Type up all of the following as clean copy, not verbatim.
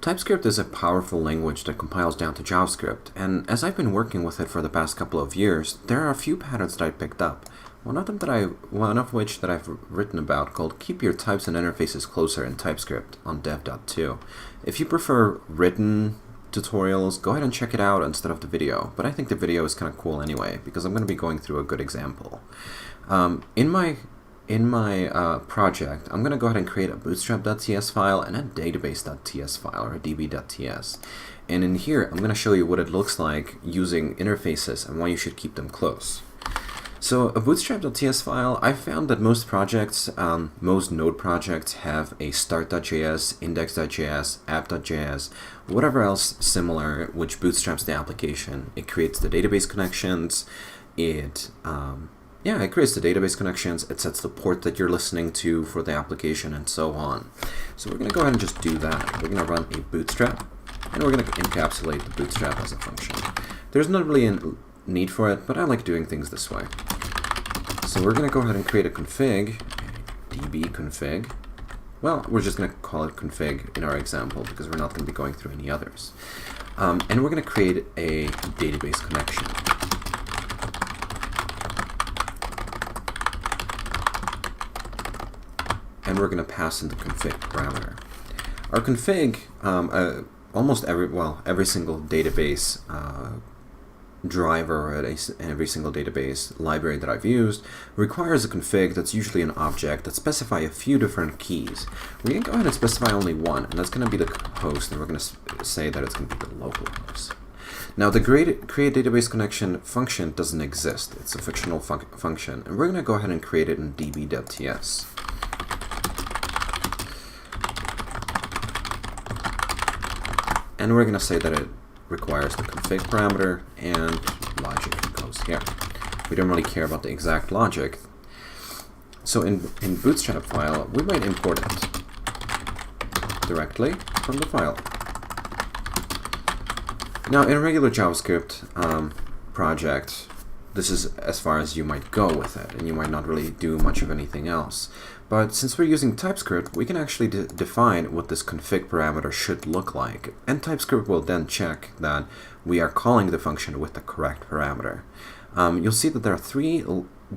TypeScript is a powerful language that compiles down to JavaScript, and as I've been working with it for the past couple of years, there are a few patterns that I picked up. One of which that I've written about, called "Keep your types and interfaces closer" in TypeScript on dev.to. If you prefer written tutorials, go ahead and check it out instead of the video. But I think the video is kind of cool anyway, because I'm going to be going through a good example. In my project, I'm going to go ahead and create a bootstrap.ts file and a database.ts file, or a db.ts. And in here, I'm going to show you what it looks like using interfaces and why you should keep them close. So a bootstrap.ts file, I found that most projects, most Node projects have a start.js, index.js, app.js, whatever else similar which bootstraps the application. It creates the database connections, it creates the database connections, it sets the port that you're listening to for the application, and so on. So we're going to go ahead and just do that. We're going to run a bootstrap, and we're going to encapsulate the bootstrap as a function. There's not really a need for it, but I like doing things this way. So we're going to go ahead and create a config, db config. Well, we're just going to call it config in our example because we're not going to be going through any others. And we're going to create a database connection. And we're going to pass in the config parameter. Our config, almost every single database driver or every single database library that I've used requires a config that's usually an object that specifies a few different keys. We're going to go ahead and specify only one, and that's going to be the host, and we're going to say that it's going to be the local host. Now, the create database connection function doesn't exist. It's a fictional function, and we're going to go ahead and create it in db.ts. And we're going to say that it requires the config parameter and logic goes here. We don't really care about the exact logic. So in Bootstrap file, we might import it directly from the file. Now in a regular JavaScript project, this is as far as you might go with it, and you might not really do much of anything else. But since we're using TypeScript, we can actually define what this config parameter should look like. And TypeScript will then check that we are calling the function with the correct parameter. You'll see that there are three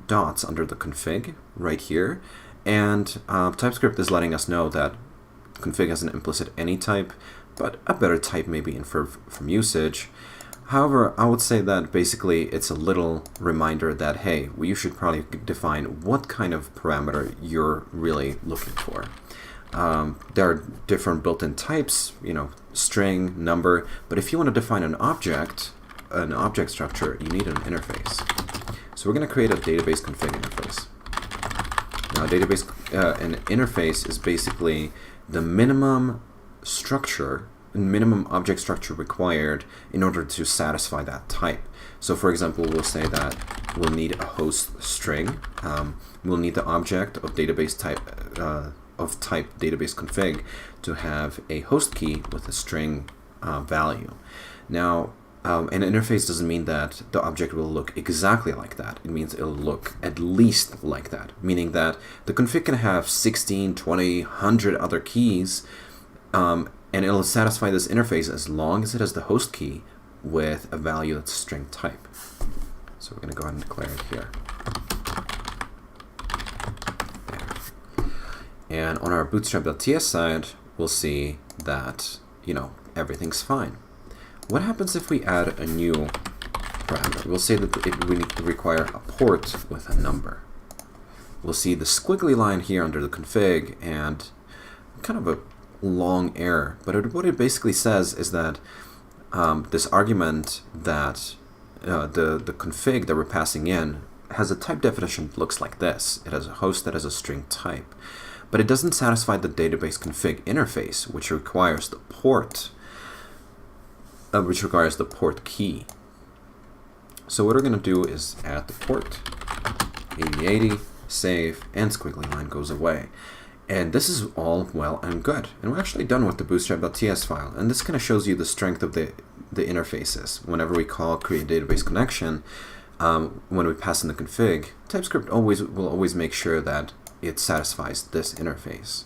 dots under the config right here. And TypeScript is letting us know that config has an implicit any type, but a better type may be inferred from usage. However, I would say that basically it's a little reminder that, hey, you should probably define what kind of parameter you're really looking for. There are different built-in types, string, number, but if you want to define an object structure, you need an interface. So we're going to create a database config interface. Now, an interface is basically the minimum object structure required in order to satisfy that type. So for example, we'll say that we'll need a host string. We'll need the object of database type database config to have a host key with a string value. Now, an interface doesn't mean that the object will look exactly like that. It means it'll look at least like that, meaning that the config can have 16, 20, 100 other keys, and it'll satisfy this interface as long as it has the host key with a value that's string type. So we're going to go ahead and declare it here. There. And on our bootstrap.ts side, we'll see that, everything's fine. What happens if we add a new parameter? We'll say that we need to require a port with a number. We'll see the squiggly line here under the config and kind of a long error, but what it basically says is that this argument that the config that we're passing in has a type definition that looks like this. It has a host that has a string type, but it doesn't satisfy the database config interface, which requires the port key. So what we're going to do is add the port 8080, save, and squiggly line goes away. And this is all well and good. And we're actually done with the bootstrap.ts file. And this kind of shows you the strength of the interfaces. Whenever we call create database connection, when we pass in the config, TypeScript will always make sure that it satisfies this interface.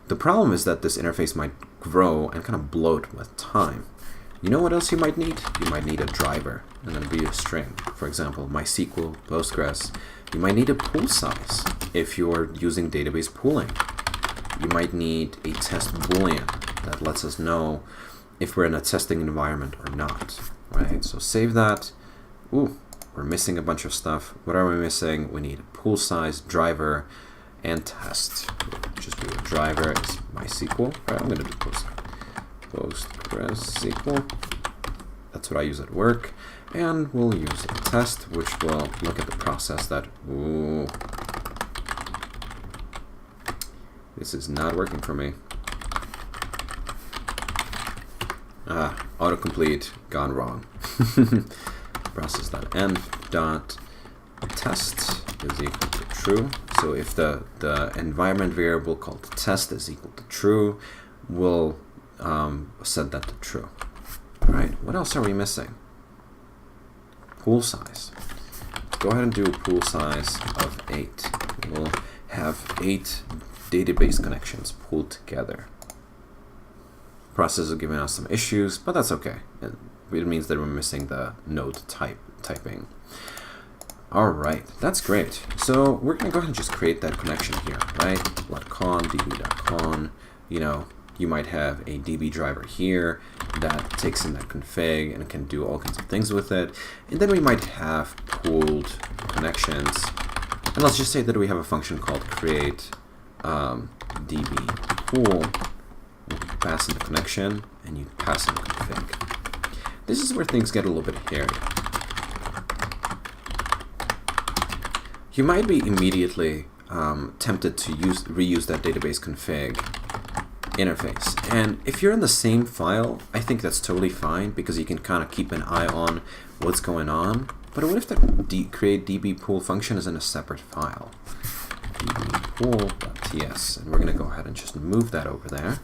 The problem is that this interface might grow and kind of bloat with time. You know what else you might need? You might need a driver, and then be a string. For example, MySQL, Postgres. You might need a pool size if you're using database pooling. You might need a test boolean that lets us know if we're in a testing environment or not. Right? So save that. Ooh, we're missing a bunch of stuff. What are we missing? We need a pool size, driver, and test. Just do a driver is MySQL. Right, I'm going to do PostgreSQL. That's what I use at work. And we'll use a test, which will look at the process that, ooh, this is not working for me. Ah, autocomplete gone wrong. Process.env.test is equal to true. So if the environment variable called test is equal to true, we'll set that to true. All right, what else are we missing? Pool size. Go ahead and do a pool size of 8. We'll have 8 database connections pooled together. Process is giving us some issues, but that's okay. It means that we're missing the node typing. All right, that's great. So we're going to go ahead and just create that connection here, right? .conn, db.conn. You know, you might have a DB driver here that takes in that config and can do all kinds of things with it. And then we might have pooled connections. And let's just say that we have a function called create db pool. You pass in the connection and you pass in the config. This is where things get a little bit hairy. You might be immediately tempted to reuse that database config interface. And if you're in the same file, I think that's totally fine because you can kind of keep an eye on what's going on. But what if the create db pool function is in a separate file? dbpool.ts, and we're going to go ahead and just move that over there.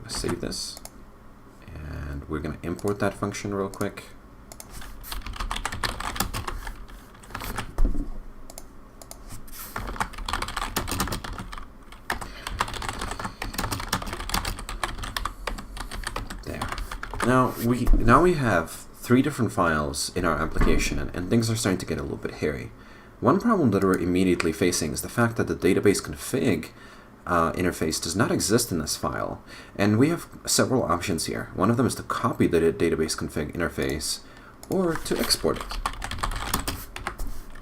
Save this, and we're going to import that function real quick. There. Now we have 3 different files in our application, and things are starting to get a little bit hairy. One problem that we're immediately facing is the fact that the database config interface does not exist in this file, and we have several options here. One of them is to copy the database config interface or to export it,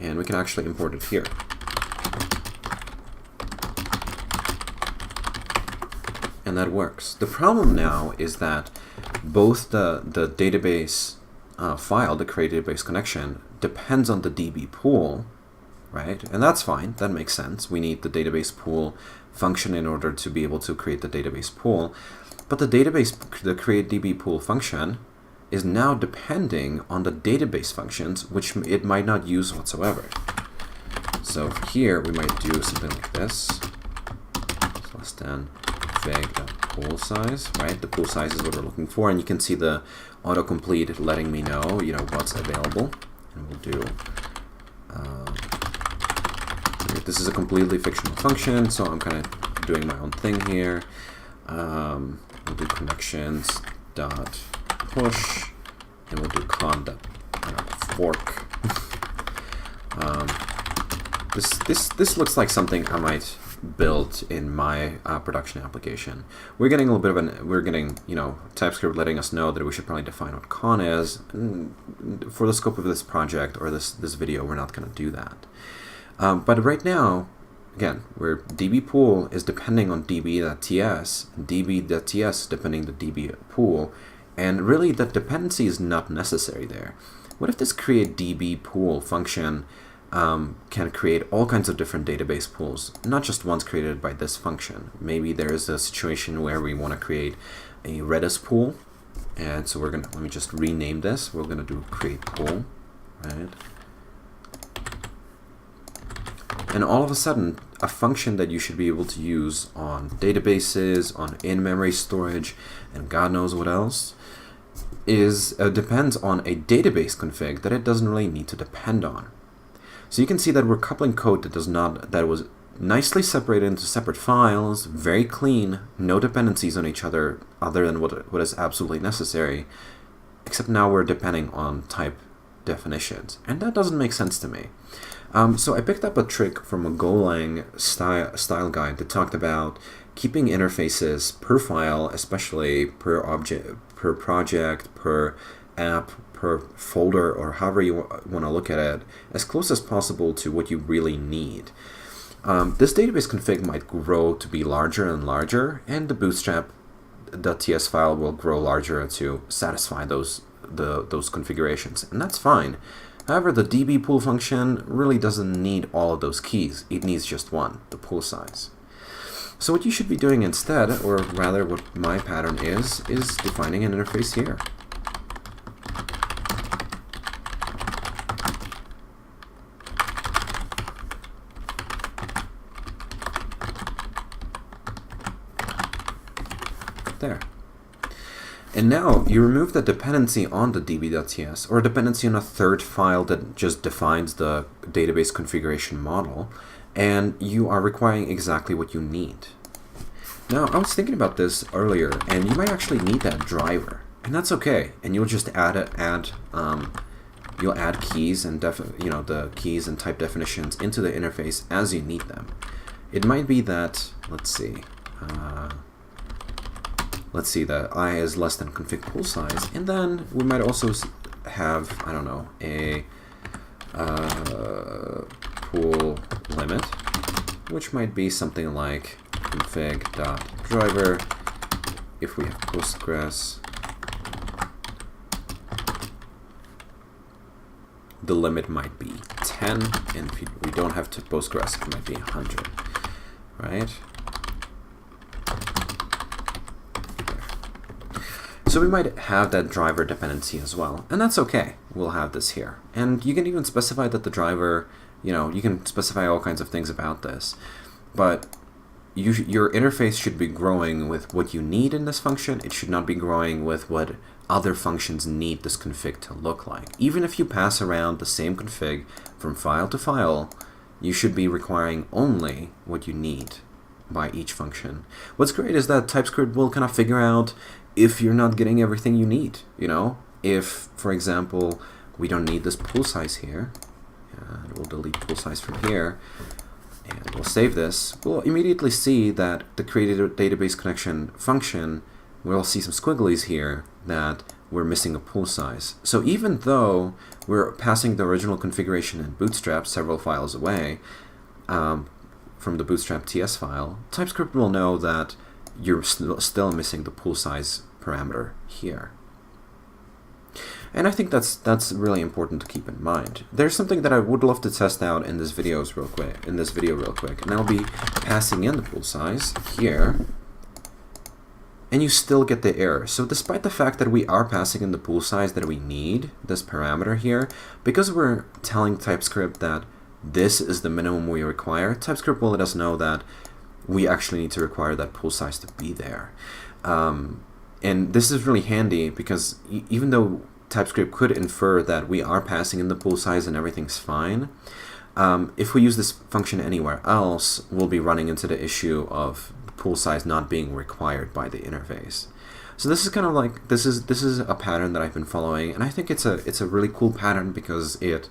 and we can actually import it here. And that works. The problem now is that both the database file, the create database connection, depends on the DB pool, right? And that's fine. That makes sense. We need the database pool function in order to be able to create the database pool. But the create DB pool function is now depending on the database functions, which it might not use whatsoever. So here we might do something like this. So less than config.pool size, right? The pool size is what we're looking for, and you can see the autocomplete letting me know, what's available. And we'll do. This is a completely fictional function, so I'm kind of doing my own thing here. We'll do connections dot push, and we'll do con dot fork. This looks like something I might build in my production application. We're getting a little bit of we're getting TypeScript letting us know that we should probably define what con is. And for the scope of this project or this video, we're not going to do that. But right now, again, where db pool is depending on db.ts, db.ts depending on the db pool, and really that dependency is not necessary there. What if this create db pool function can create all kinds of different database pools, not just ones created by this function? Maybe there is a situation where we want to create a Redis pool, and so let me just rename this. We're going to do create pool, right? And all of a sudden, a function that you should be able to use on databases, on in-memory storage, and God knows what else, depends on a database config that it doesn't really need to depend on. So you can see that we're coupling code that was nicely separated into separate files, very clean, no dependencies on each other than what is absolutely necessary, except now we're depending on type definitions, and that doesn't make sense to me. So I picked up a trick from a Golang style guide that talked about keeping interfaces per file, especially per object, per project, per app, per folder, or however you want to look at it, as close as possible to what you really need. This database config might grow to be larger and larger, and the bootstrap.ts file will grow larger to satisfy those configurations, and that's fine. However, the db pool function really doesn't need all of those keys. It needs just one, the pool size. So what you should be doing instead, or rather what my pattern is defining an interface here. There. And now you remove the dependency on the db.ts, or a dependency on a third file that just defines the database configuration model, and you are requiring exactly what you need. Now, I was thinking about this earlier, and you might actually need that driver, and that's okay. And you'll just you'll add keys and the keys and type definitions into the interface as you need them. It might be that, let's see, the I is less than config pool size, and then we might also have, I don't know, a pool limit, which might be something like config.driver. If we have Postgres, the limit might be 10, and if we don't have to Postgres, it might be 100, right? So we might have that driver dependency as well, and that's okay. We'll have this here. And you can even specify that the driver, you can specify all kinds of things about this, but your interface should be growing with what you need in this function. It should not be growing with what other functions need this config to look like. Even if you pass around the same config from file to file, you should be requiring only what you need by each function. What's great is that TypeScript will kind of figure out if you're not getting everything you need, if, for example, we don't need this pool size here, and we'll delete pool size from here, and we'll save this, we'll immediately see that the created database connection function, we'll see some squigglies here that we're missing a pool size. So even though we're passing the original configuration in Bootstrap several files away from the Bootstrap TS file, TypeScript will know that you're still missing the pool size parameter here. And I think that's really important to keep in mind. There's something that I would love to test out in this video real quick, and I'll be passing in the pool size here, and you still get the error. So despite the fact that we are passing in the pool size that we need, this parameter here, because we're telling TypeScript that this is the minimum we require, TypeScript will let us know that we actually need to require that pool size to be there. And this is really handy because even though TypeScript could infer that we are passing in the pool size and everything's fine, if we use this function anywhere else, we'll be running into the issue of pool size not being required by the interface. So this is kind of like, this is a pattern that I've been following, and I think it's a really cool pattern because it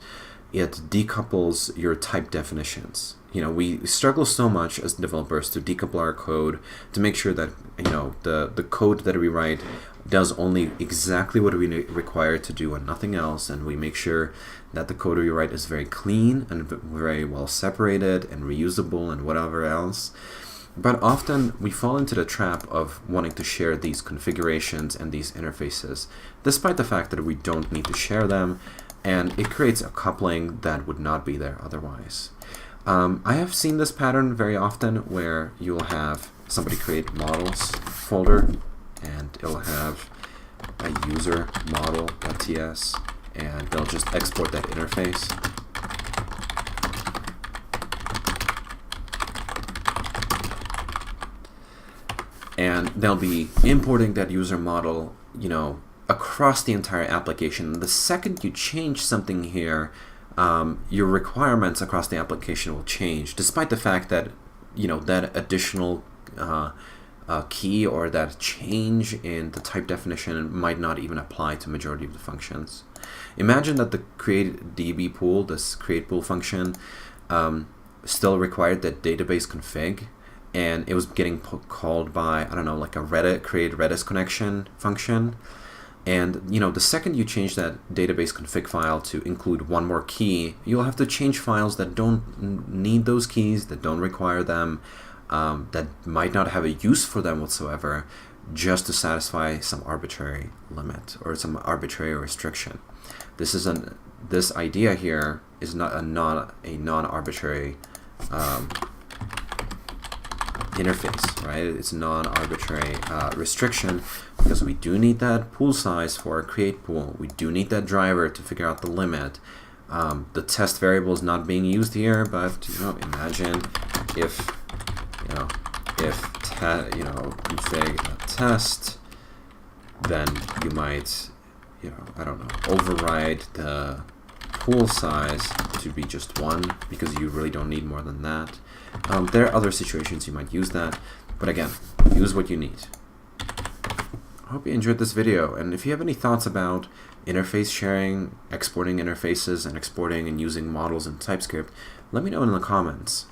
decouples your type definitions. We struggle so much as developers to decouple our code to make sure that the code that we write does only exactly what we require to do and nothing else, and we make sure that the code we write is very clean and very well separated and reusable and whatever else. But often we fall into the trap of wanting to share these configurations and these interfaces, despite the fact that we don't need to share them, and it creates a coupling that would not be there otherwise. I have seen this pattern very often where you'll have somebody create models folder, and it'll have a user model.ts, and they'll just export that interface. And they'll be importing that user model, across the entire application. The second you change something here, your requirements across the application will change, despite the fact that that additional key or that change in the type definition might not even apply to majority of the functions. Imagine that the create DB pool, this create pool function, still required that database config, and it was getting called by, I don't know, like a create Redis connection function. And the second you change that database config file to include one more key, you'll have to change files that don't need those keys, that don't require them, that might not have a use for them whatsoever, just to satisfy some arbitrary limit or some arbitrary restriction. This idea here is not a non-arbitrary interface, right? It's non-arbitrary restriction, because we do need that pool size for our create pool. We do need that driver to figure out the limit. The test variable is not being used here, but imagine if config test, then you might I don't know, override the pool size to be just 1, because you really don't need more than that. There are other situations you might use that, but again, use what you need. I hope you enjoyed this video, and if you have any thoughts about interface sharing, exporting interfaces, and exporting and using models in TypeScript, let me know in the comments.